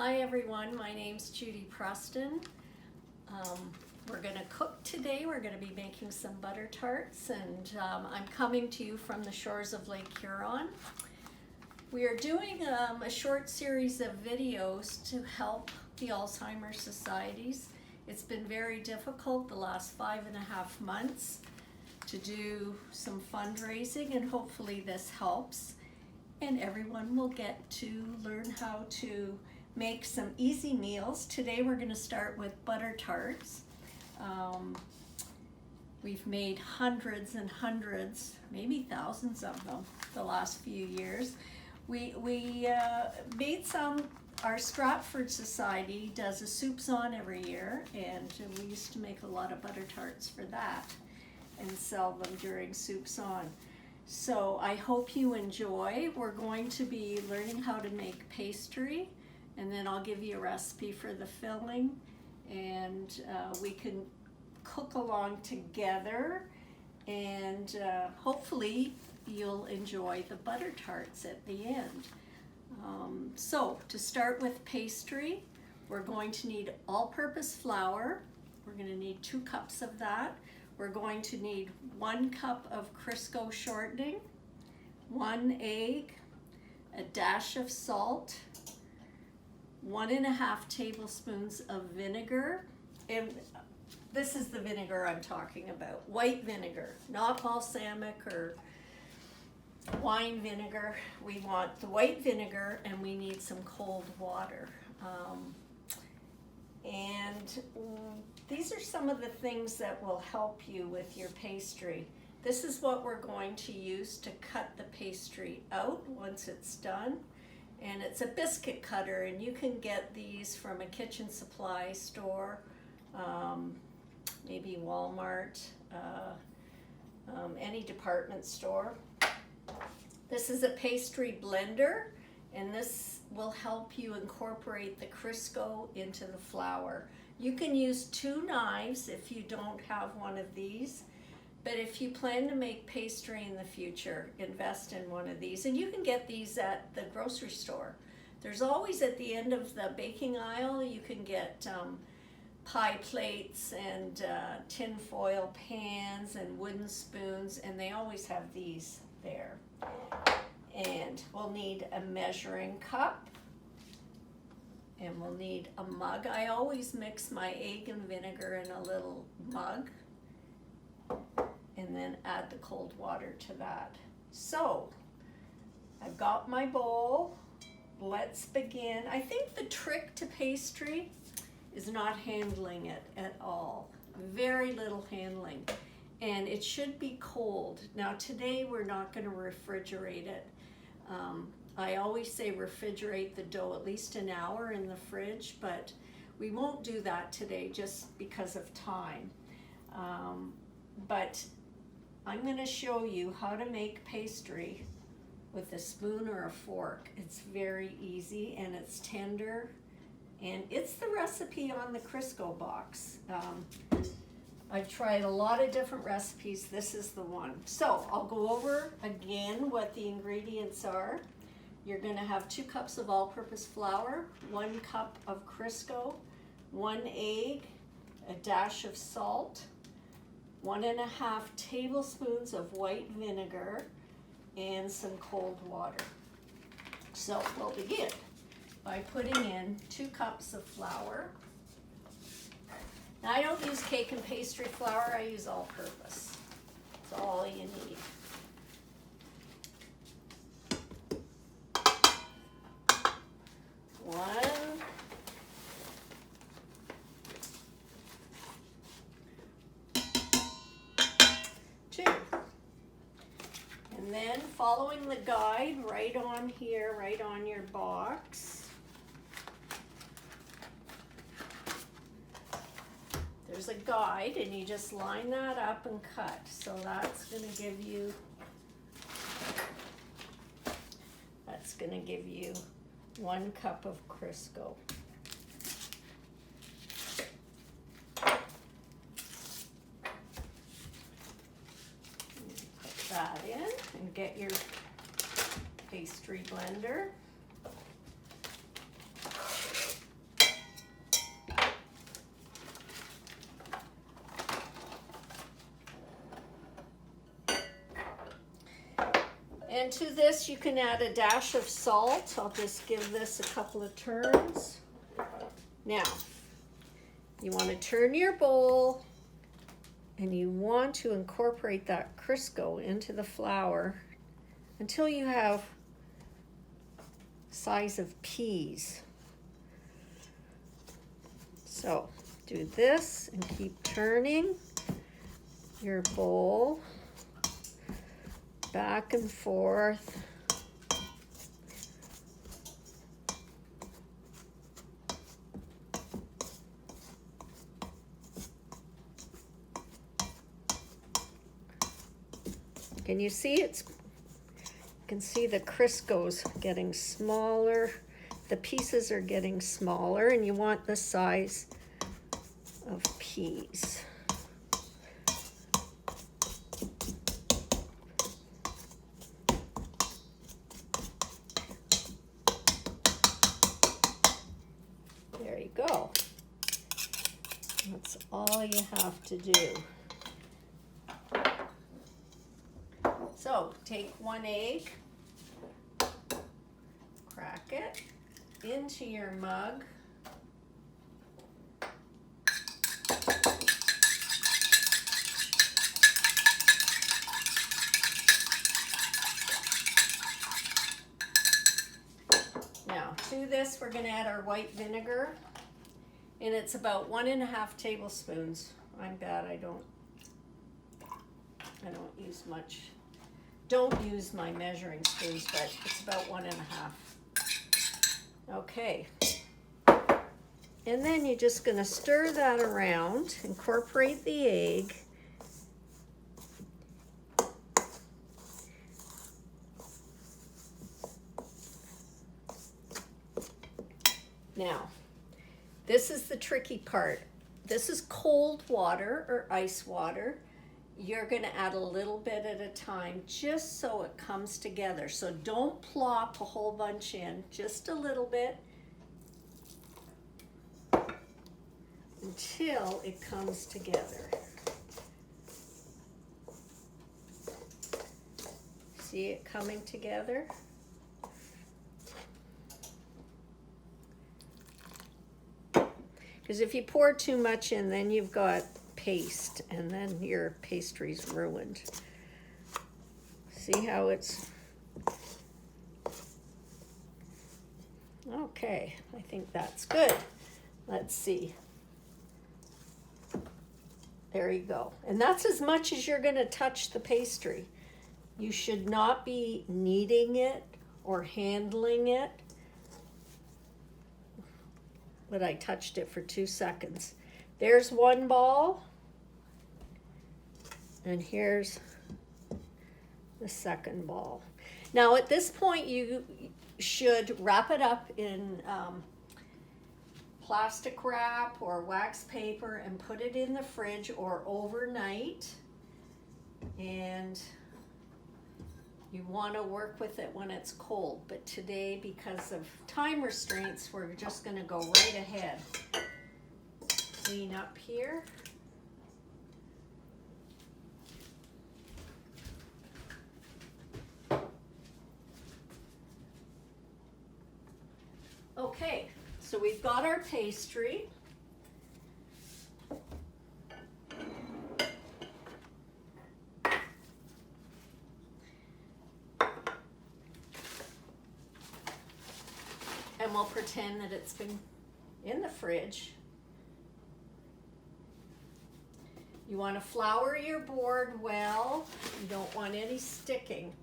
Hi everyone, my name's Judy Preston. We're going to cook today. We're going to be making some butter tarts, and I'm coming to you from the shores of Lake Huron. We are doing a short series of videos to help the Alzheimer's societies. It's been very difficult the last 5.5 months to do some fundraising, and hopefully this helps. And everyone will get to learn how to make some easy meals. Today we're going to start with butter tarts. We've made hundreds and hundreds, maybe thousands of them the last few years. We made some. Our Stratford Society does a soups on every year, and we used to make a lot of butter tarts for that and sell them during soups on. So I hope you enjoy. We're going to be learning how to make pastry, and then I'll give you a recipe for the filling, and we can cook along together, and hopefully you'll enjoy the butter tarts at the end. So to start with pastry, we're going to need all-purpose flour. We're going to need 2 cups of that. We're going to need 1 cup of Crisco shortening, 1 egg, a dash of salt, 1.5 tablespoons of vinegar. And this is the vinegar I'm talking about, white vinegar, not balsamic or wine vinegar. We want the white vinegar, and we need some cold water. These are some of the things that will help you with your pastry. This is what we're going to use to cut the pastry out once it's done. And it's a biscuit cutter, and you can get these from a kitchen supply store, maybe Walmart, any department store. This is a pastry blender, and this will help you incorporate the Crisco into the flour. You can use 2 knives if you don't have one of these, but if you plan to make pastry in the future, invest in one of these. And you can get these at the grocery store. There's always at the end of the baking aisle, you can get pie plates and tin foil pans and wooden spoons, and they always have these there. And we'll need a measuring cup, and we'll need a mug. I always mix my egg and vinegar in a little mug, and then add the cold water to that. So I've got my bowl. Let's begin. I think the trick to pastry is not handling it at all. Very little handling. And it should be cold. Now today we're not going to refrigerate it. I always say refrigerate the dough at least an hour in the fridge, but we won't do that today just because of time. But I'm going to show you how to make pastry with a spoon or a fork. It's very easy, and it's tender, and it's the recipe on the Crisco box. I've tried a lot of different recipes. This is the one. So I'll go over again what the ingredients are. You're going to have 2 cups of all-purpose flour, 1 cup of Crisco, 1 egg, a dash of salt, 1.5 tablespoons of white vinegar, and some cold water. So we'll begin by putting in 2 cups of flour. Now I don't use cake and pastry flour, I use all-purpose. That's all you need. One, two. And then following the guide right on here, right on your box, there's a guide, and you just line that up and cut. So that's going to give you 1 cup of Crisco. Put that in and get your pastry blender. And to this you can add a dash of salt. I'll just give this a couple of turns. Now, you want to turn your bowl and you want to incorporate that Crisco into the flour until you have size of peas. So do this and keep turning your bowl back and forth. Can you see you can see the Crisco's getting smaller. The pieces are getting smaller and you want the size of peas. There you go. That's all you have to do. So take 1 egg, crack it into your mug. Now to this we're going to add our white vinegar, and it's about 1.5 tablespoons. I'm bad, I don't use much. Don't use my measuring spoons, but it's about 1.5. Okay. And then you're just going to stir that around, incorporate the egg. Now, this is the tricky part. This is cold water or ice water. You're going to add a little bit at a time just so it comes together. So don't plop a whole bunch in, just a little bit until it comes together. See it coming together? Because if you pour too much in, then you've got paste, and then your pastry's ruined. See how it's... Okay, I think that's good. Let's see. There you go. And that's as much as you're going to touch the pastry. You should not be kneading it or handling it. But I touched it for 2 seconds. There's one ball. And here's the second ball. Now at this point you should wrap it up in plastic wrap or wax paper and put it in the fridge or overnight. And you want to work with it when it's cold. But today, because of time restraints, we're just going to go right ahead. Clean up here. Okay, so we've got our pastry. And we'll pretend that it's been in the fridge. You want to flour your board well. You don't want any sticking.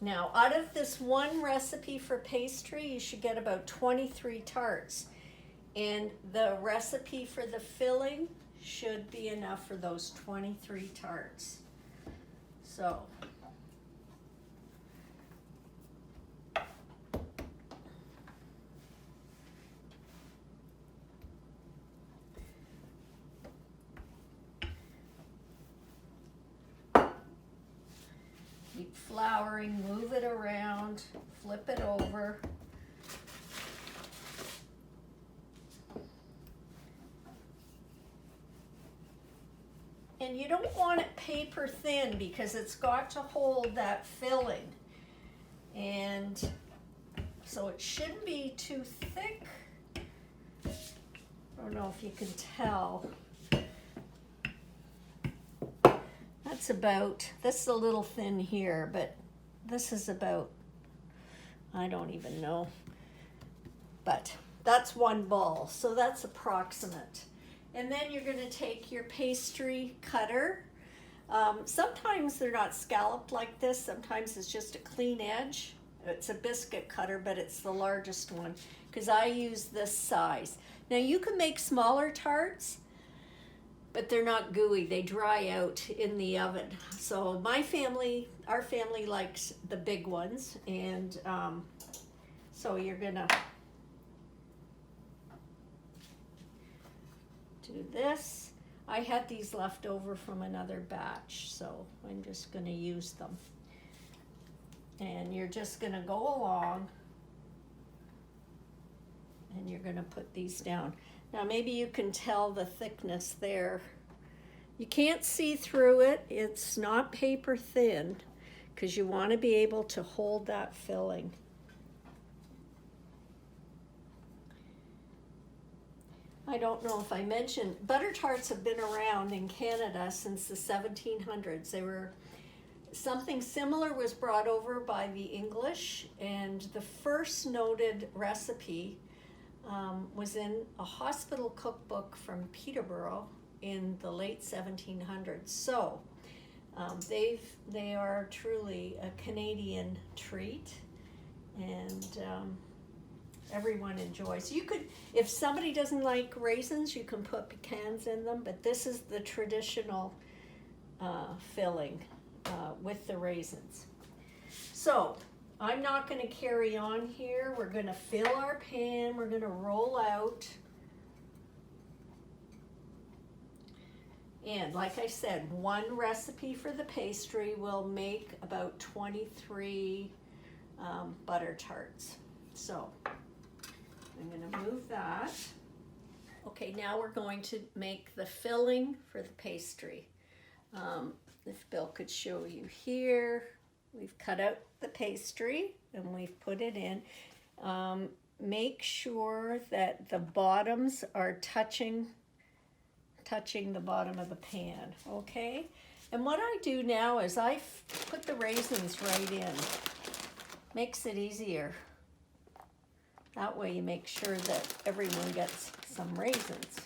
Now, out of this one recipe for pastry, you should get about 23 tarts. And the recipe for the filling should be enough for those 23 tarts. So, keep flouring, move it around, flip it over. And And you don't want it paper thin because it's got to hold that filling. And so it shouldn't be too thick. I don't know if you can tell. That's about, this is a little thin here, but this is about, I don't even know. But that's one ball, so that's approximate. And then you're gonna take your pastry cutter. Sometimes they're not scalloped like this, sometimes it's just a clean edge. It's a biscuit cutter, but it's the largest one, because I use this size. Now you can make smaller tarts, but they're not gooey, they dry out in the oven. So my family, our family likes the big ones, and so you're gonna do this. I had these left over from another batch, so I'm just gonna use them. And you're just gonna go along and you're gonna put these down. Now maybe you can tell the thickness there. You can't see through it, it's not paper thin, because you want to be able to hold that filling. I don't know if I mentioned, butter-tarts have been around in Canada since the 1700s. They were, something similar was brought over by the English, and the first noted recipe was in a hospital cookbook from Peterborough in the late 1700s. So they are truly a Canadian treat, and everyone enjoys. You could, if somebody doesn't like raisins, you can put pecans in them, but this is the traditional filling with the raisins. So I'm not going to carry on here. We're going to fill our pan. We're going to roll out. And like I said, one recipe for the pastry will make about 23 butter tarts. So I'm going to move that. Okay, now we're going to make the filling for the pastry. If Bill could show you here, we've cut out the pastry and we've put it in. Make sure that the bottoms are touching the bottom of the pan, okay? And what I do now is I put the raisins right in. Makes it easier. That way you make sure that everyone gets some raisins.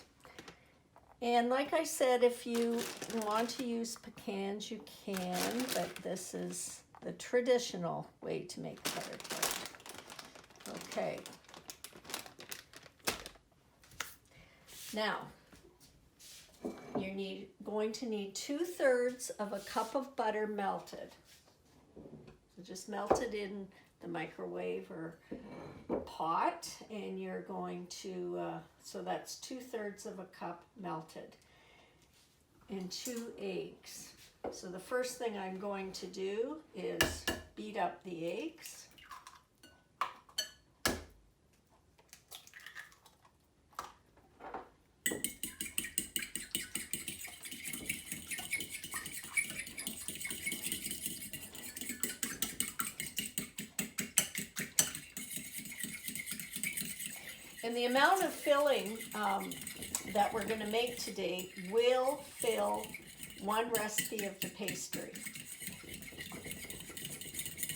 And like I said, if you want to use pecans, you can, but this is the traditional way to make butter tart. Okay. Now, you're going to need 2/3 of a cup of butter melted. So just melt it in the microwave or pot, and you're going to, so that's 2/3 of a cup melted, and 2 eggs. So the first thing I'm going to do is beat up the eggs. And the amount of filling that we're going to make today will fill one recipe of the pastry.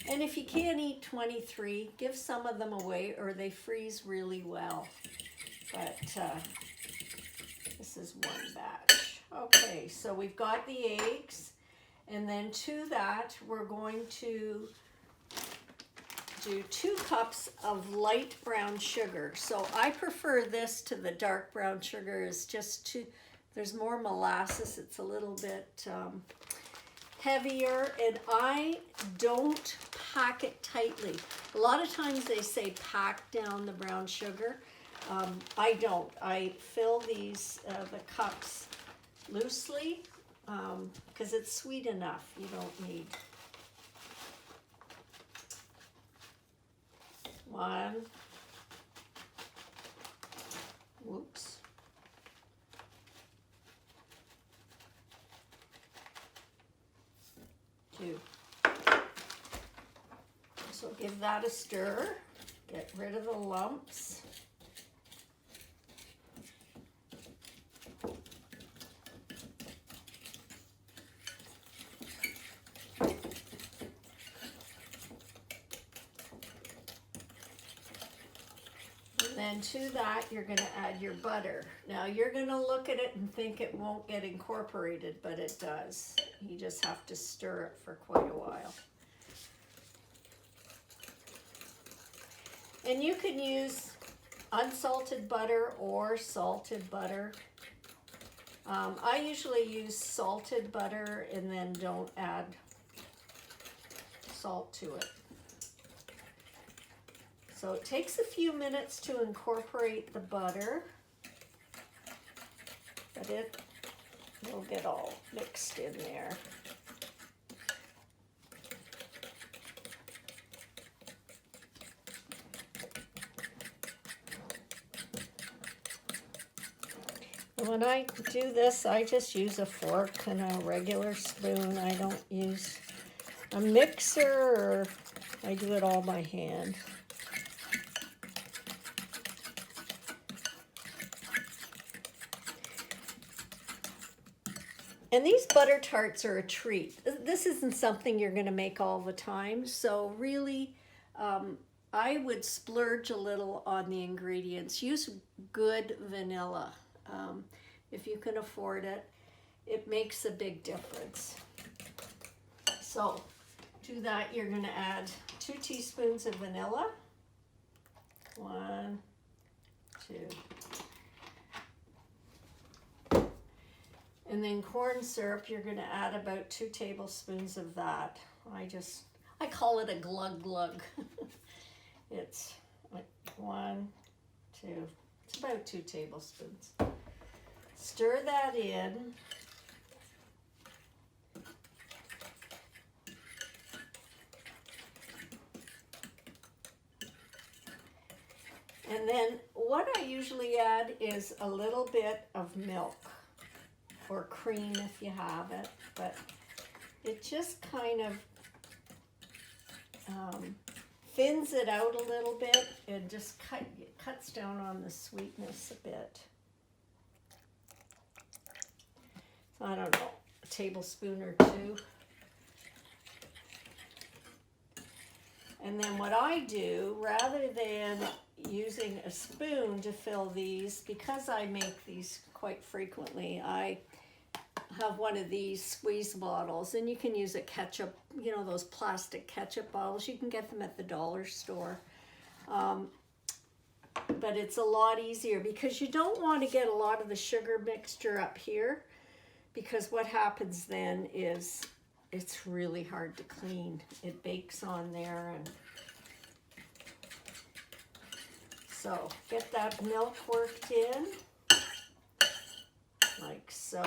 And if you can't eat 23, give some of them away, or they freeze really well. But this is one batch. Okay, so we've got the eggs, and then to that we're going to do 2 cups of light brown sugar. So I prefer this to the dark brown sugar. It's just too, there's more molasses. It's a little bit heavier, and I don't pack it tightly. A lot of times they say pack down the brown sugar. I don't. I fill these, the cups loosely because it's sweet enough. You don't need 1, whoops, too. So give that a stir. Get rid of the lumps. Then to that, you're going to add your butter. Now you're going to look at it and think it won't get incorporated, but it does. You just have to stir it for quite a while. And you can use unsalted butter or salted butter. I usually use salted butter and then don't add salt to it. So it takes a few minutes to incorporate the butter, but it will get all mixed in there. And when I do this, I just use a fork and a regular spoon. I don't use a mixer, or I do it all by hand. And these butter tarts are a treat. This isn't something you're going to make all the time. So really, I would splurge a little on the ingredients. Use good vanilla. If you can afford it, it makes a big difference. So to that, you're going to add 2 teaspoons of vanilla. 1, 2. And then corn syrup, you're going to add about 2 tablespoons of that. I call it a glug glug. It's like 1, 2, it's about 2 tablespoons. Stir that in. And then what I usually add is a little bit of milk. Or cream if you have it, but it just kind of thins it out a little bit and just cuts down on the sweetness a bit. So I don't know, a tablespoon or 2. And then what I do, rather than using a spoon to fill these, because I make these quite frequently, I have one of these squeeze bottles, and you can use a ketchup, you know, those plastic ketchup bottles. You can get them at the dollar store. But it's a lot easier because you don't want to get a lot of the sugar mixture up here, because what happens then is it's really hard to clean. It bakes on there. And so get that milk worked in like so.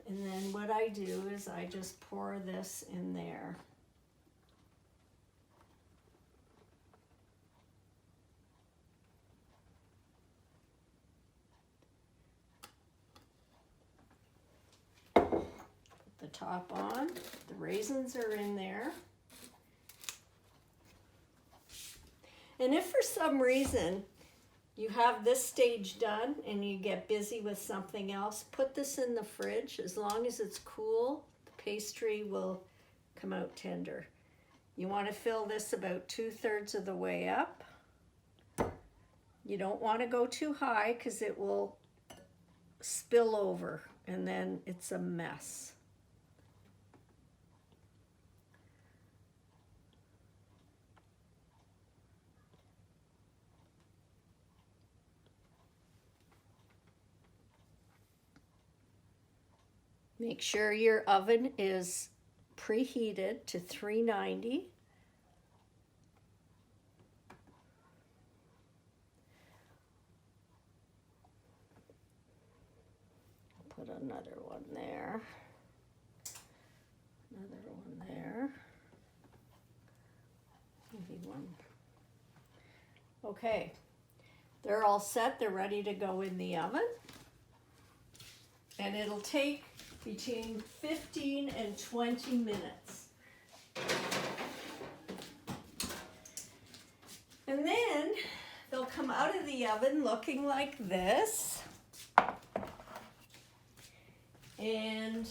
And then what I do is I just pour this in there. Put the top on. The raisins are in there. And if for some reason you have this stage done and you get busy with something else, put this in the fridge. As long as it's cool, the pastry will come out tender. You want to fill this about 2/3 of the way up. You don't want to go too high because it will spill over and then it's a mess. Make sure your oven is preheated to 390. Put another one there. Another one there. Maybe one. Okay, they're all set. They're ready to go in the oven. And it'll take between 15 and 20 minutes. And then they'll come out of the oven looking like this. And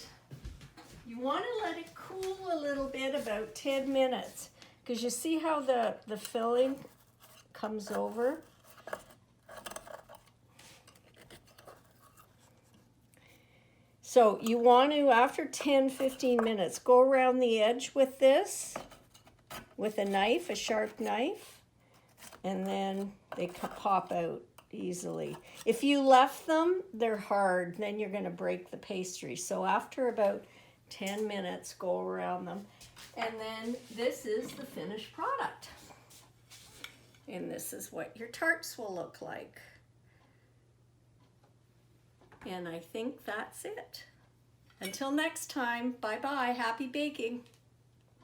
you want to let it cool a little bit, about 10 minutes. Because you see how the filling comes over? So you want to, after 10-15 minutes, go around the edge with this, with a knife, a sharp knife, and then they pop out easily. If you left them, they're hard, then you're going to break the pastry. So after about 10 minutes, go around them. And then this is the finished product. And this is what your tarts will look like. And I think that's it. Until next time, bye-bye, happy baking.